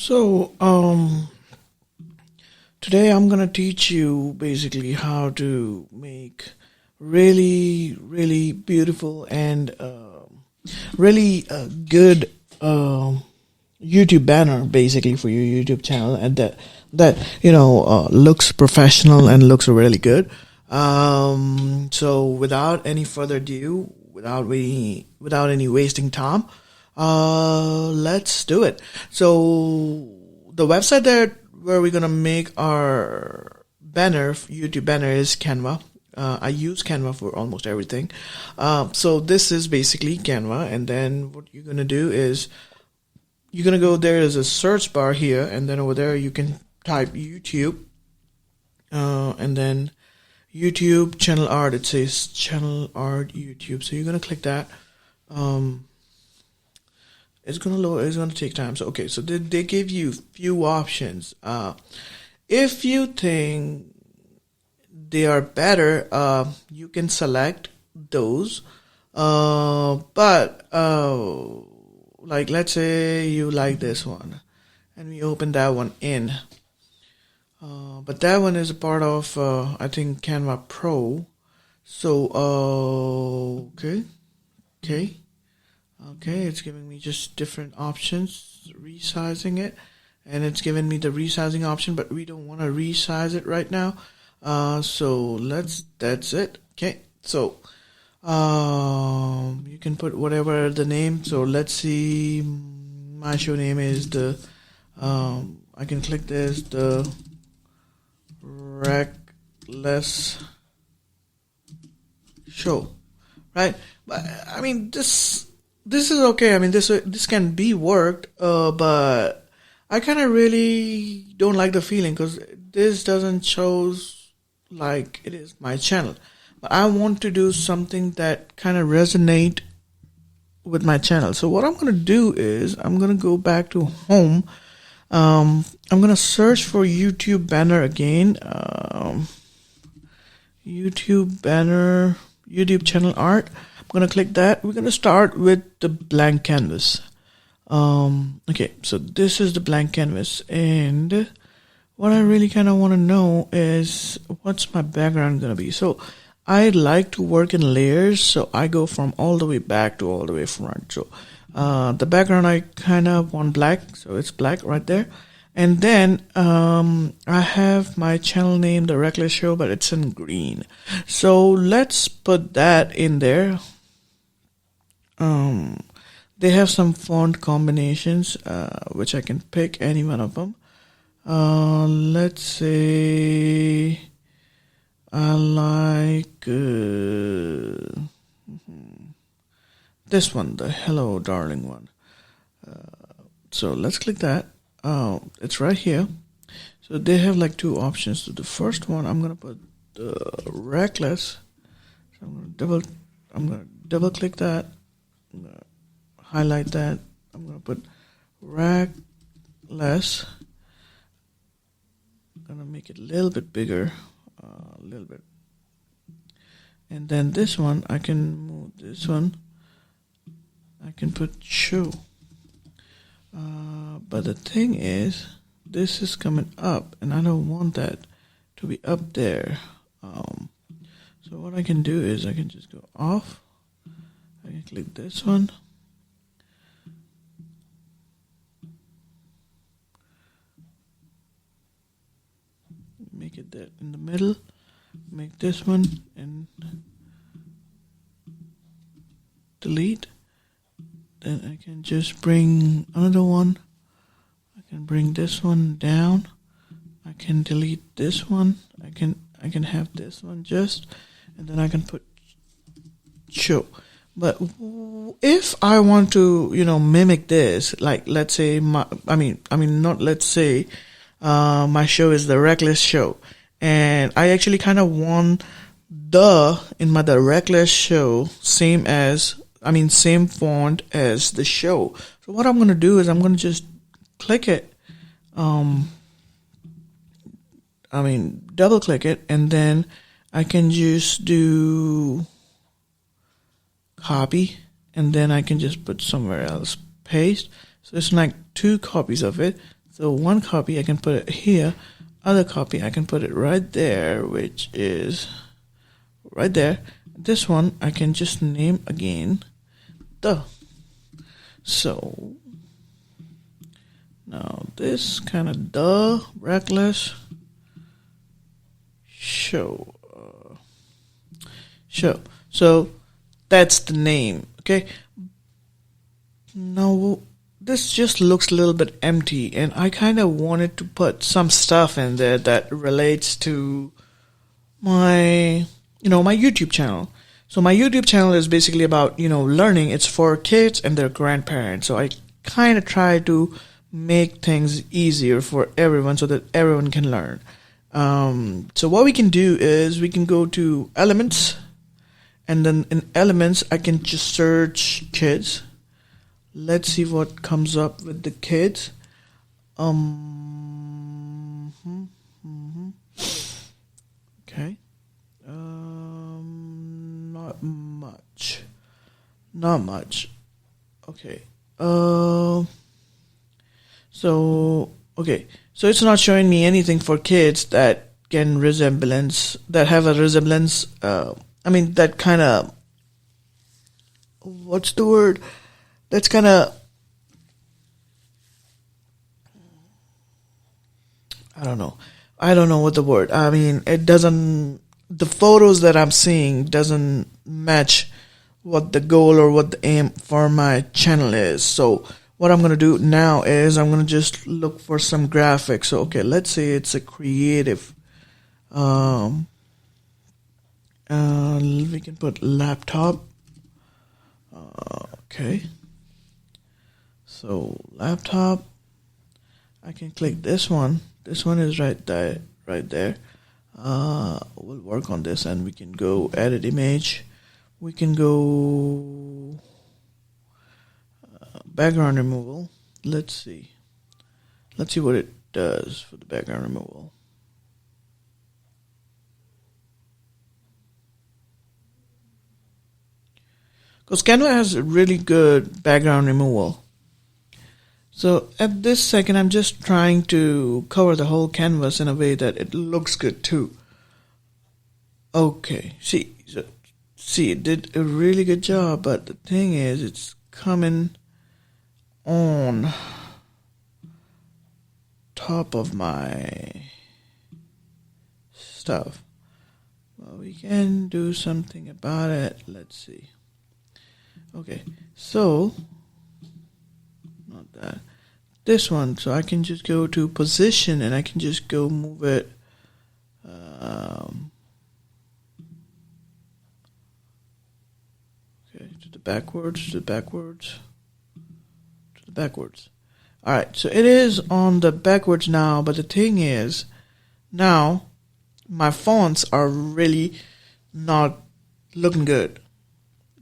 So, today I'm gonna teach you basically how to make really beautiful and really good YouTube banner basically for your YouTube channel, and that looks professional and looks really good. So without any further ado, without any wasting time, let's do it. So the website that where we're gonna make our banner, YouTube banner, is Canva. I use Canva for almost everything. So this is basically Canva, and then what you're gonna do is you're gonna go, there is a search bar here, and then over there you can type YouTube, and then YouTube channel art. It says channel art YouTube. So you're gonna click that. It's gonna load. It's gonna take time. So okay. So they give you few options. If you think they are better, you can select those. But like let's say you like this one, and we open that one in. But that one is a part of I think Canva Pro. So okay. It's giving me just different options, resizing it, and it's giving me the resizing option, but we don't want to resize it right now. So that's it. Okay, so you can put whatever the name. So let's see, my show name is the I can click this, the Reckless Show, right? But I mean, this is okay. I mean, this can be worked, but I kind of really don't like the feeling because this doesn't shows like it is my channel. But I want to do something that kind of resonate with my channel. So what I'm gonna do is I'm gonna go back to home. I'm gonna search for YouTube banner again. YouTube banner, YouTube channel art. I'm gonna click that. We're gonna start with the blank canvas. Okay, so this is the blank canvas, and what I really kind of want to know is what's my background gonna be. So I like to work in layers, so I go from all the way back to all the way front. So the background I kind of want black, so it's black right there. And then I have my channel name, The Reckless Show, but it's in green. So let's put that in there. They have some font combinations, which I can pick any one of them. Let's say I like this one, the Hello Darling one. So let's click that. It's right here. So they have like two options. So the first one, I'm gonna put the Reckless. So I'm gonna double click that. I'm gonna highlight that. I'm gonna put Reckless. I'm gonna make it a little bit bigger, a little bit. And then this one, I can move this one. I can put show. But the thing is, this is coming up, and I don't want that to be up there. So what I can do is I can just go off. I can click this one. Make it there in the middle. Make this one and delete. Then I can just bring another one. I can bring this one down. I can delete this one. I can have this one just, and then I can put show. But if I want to, mimic this, like let's say my show is The Reckless Show, and I actually kind of want the Reckless Show same font as the show. So what I'm going to do is I'm going to just click it, double click it, and then I can just do copy, and then I can just put somewhere else, paste. So it's like two copies of it. So one copy I can put it here, other copy I can put it right there, which is right there. This one I can just name again the. So now this kind of the reckless show. So that's the name. Okay. Now this just looks a little bit empty, and I kind of wanted to put some stuff in there that relates to my my YouTube channel. So my YouTube channel is basically about learning. It's for kids and their grandparents. So I kind of try to make things easier for everyone so that everyone can learn. So what we can do is we can go to elements, and then in elements I can just search kids. Let's see what comes up with the kids. Okay. Not much. Okay. So it's not showing me anything for kids that have a resemblance. That kind of, what's the word? That's kind of, I don't know what the word. It doesn't. The photos that I'm seeing doesn't match what the goal or what the aim for my channel is. So what I'm gonna do now is I'm gonna just look for some graphics. So okay, let's say it's a creative. We can put laptop. Okay. So laptop. I can click this one. This one is right there. We'll work on this, and we can go edit image. We can go background removal. Let's see what it does for the background removal. Because Canva has a really good background removal. So at this second, I'm just trying to cover the whole canvas in a way that it looks good too. Okay, see, it did a really good job, but the thing is, it's coming on top of my stuff. Well, we can do something about it. Let's see. Okay, so not that. This one, so I can just go to position and I can just go move it. Okay, to the backwards. All right, so it is on the backwards now, but the thing is, now my fonts are really not looking good.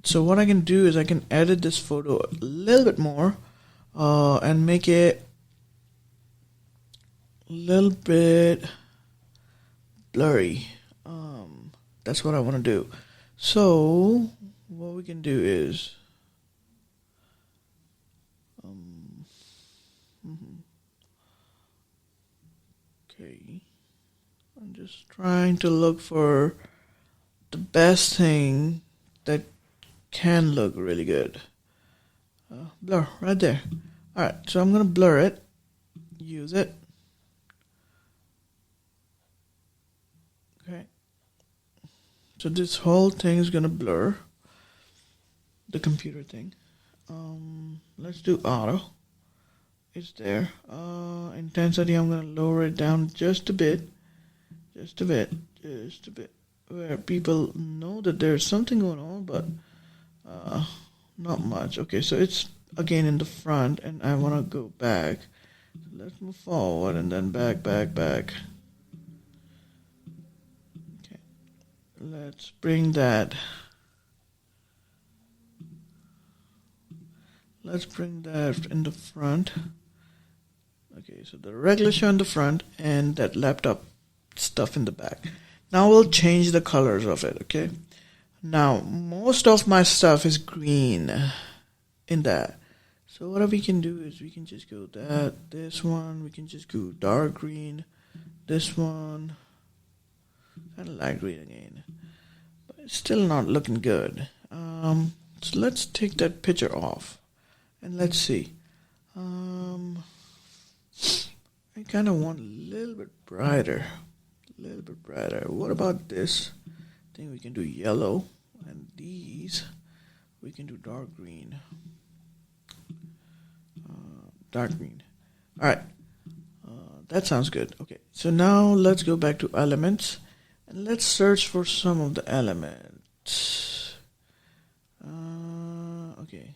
So what I can do is I can edit this photo a little bit more and make it a little bit blurry. That's what I want to do. So what we can do is okay, I'm just trying to look for the best thing that can look really good. Blur right there. Alright, so I'm gonna blur it, use it. Okay, so this whole thing is gonna blur, the computer thing. Let's do auto. It's there. Intensity, I'm gonna lower it down just a bit, where people know that there's something going on, but not much. Okay, so it's again in the front, and I want to go back. So let's move forward and then back. Okay, let's bring that. Let's bring that in the front. Okay, so the regular show in the front and that laptop stuff in the back. Now we'll change the colors of it. Okay. Now, most of my stuff is green in that. So what we can do is we can just go this one, we can just go dark green, this one, kind of light green again, but it's still not looking good. So let's take that picture off, and let's see. I kind of want a little bit brighter, What about this? I think we can do yellow, and these we can do dark green. Dark green. All right, that sounds good. Okay, so now let's go back to elements, and let's search for some of the elements. Okay,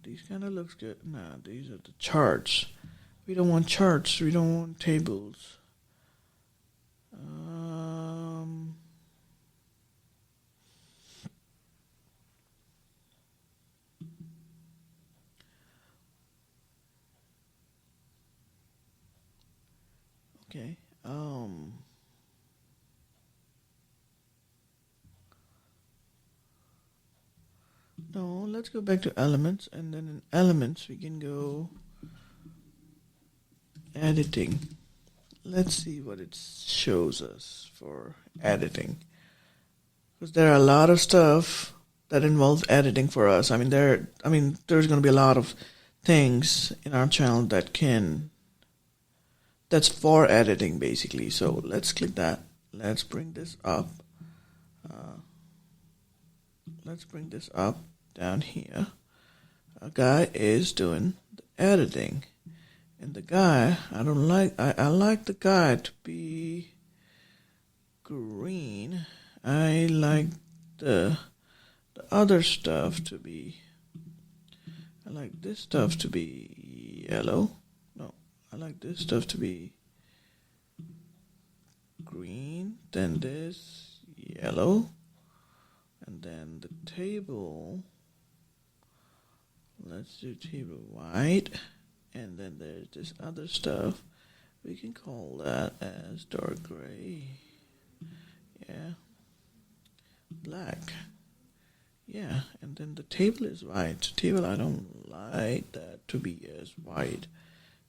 these kind of looks good. Nah, these are the charts. We don't want charts. We don't want tables. Okay. No, let's go back to elements, and then in elements we can go editing. Let's see what it shows us for editing, because there are a lot of stuff that involves editing for us. There's going to be a lot of things in our channel that's for editing basically. So let's click that. Let's bring this up. Down here. A guy is doing the editing. And the guy, I like the guy to be green. I like the other stuff to be, I like this stuff to be yellow. No, I like this stuff to be green. Then this yellow. And then the table, let's do table white. And then there's this other stuff. We can call that as dark gray. Yeah. Black. Yeah. And then the table is white. Table, I don't like that to be as white.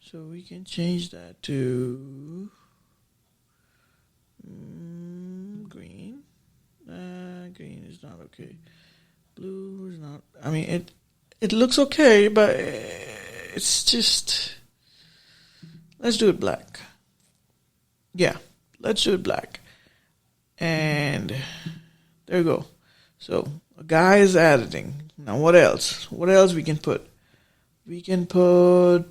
So we can change that to green. Green is not okay. Blue is not. It looks okay, but it's just. Let's do it black. Yeah, let's do it black. And there you go. So a guy is editing. Now what else? What else we can put? We can put.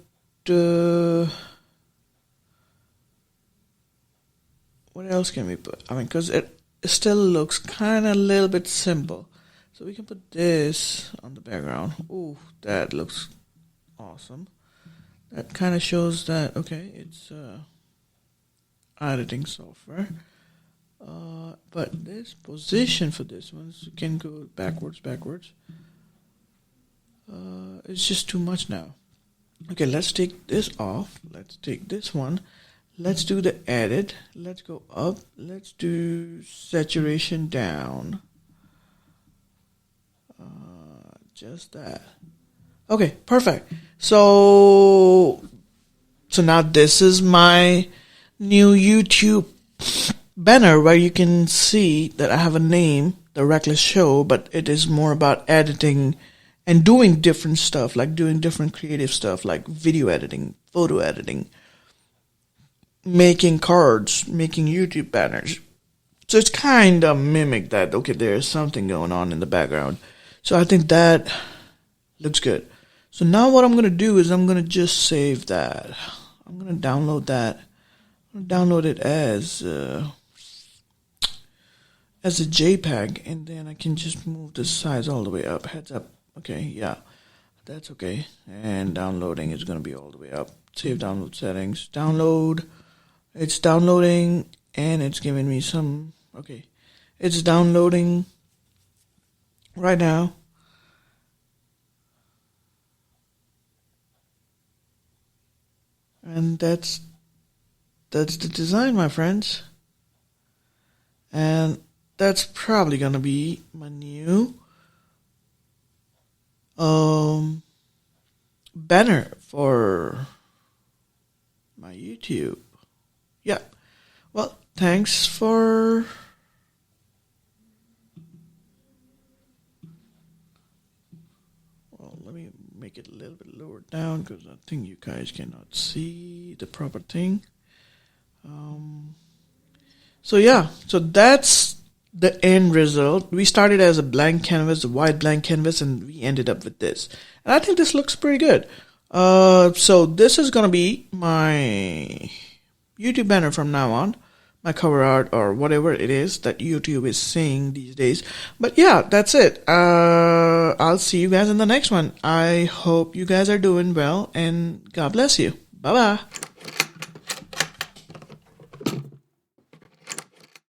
What else can we put? Because it still looks kind of a little bit simple. So we can put this on the background. Ooh, that looks awesome. That kind of shows that, okay, it's editing software. But this position for this one can go backwards. It's just too much now. Okay, let's take this off. Let's take this one. Let's do the edit. Let's go up. Let's do saturation down. Just that. Okay, perfect. So now this is my new YouTube banner where you can see that I have a name, The Reckless Show, but it is more about editing and doing different stuff, like doing different creative stuff, like video editing, photo editing, making cards, making YouTube banners. So it's kind of mimic that, okay, there's something going on in the background. So I think that looks good. So now what I'm going to do is I'm going to just save that. I'm going to download that. I'm going to download it as a JPEG, and then I can just move the size all the way up. Heads up. Okay, yeah, that's okay. And downloading is going to be all the way up. Save download settings. Download. It's downloading, and it's giving me some. Okay, it's downloading right now. And that's the design, my friends. And that's probably gonna be my new banner for my YouTube. Yeah. Well, thanks for let me make it a little bit lower down because I think you guys cannot see the proper thing. So yeah, so that's the end result. We started as a blank canvas, a white blank canvas, and we ended up with this. And I think this looks pretty good. So this is going to be my YouTube banner from now on, my cover art or whatever it is that YouTube is saying these days. But yeah, that's it. I'll see you guys in the next one. I hope you guys are doing well, and God bless you. Bye-bye.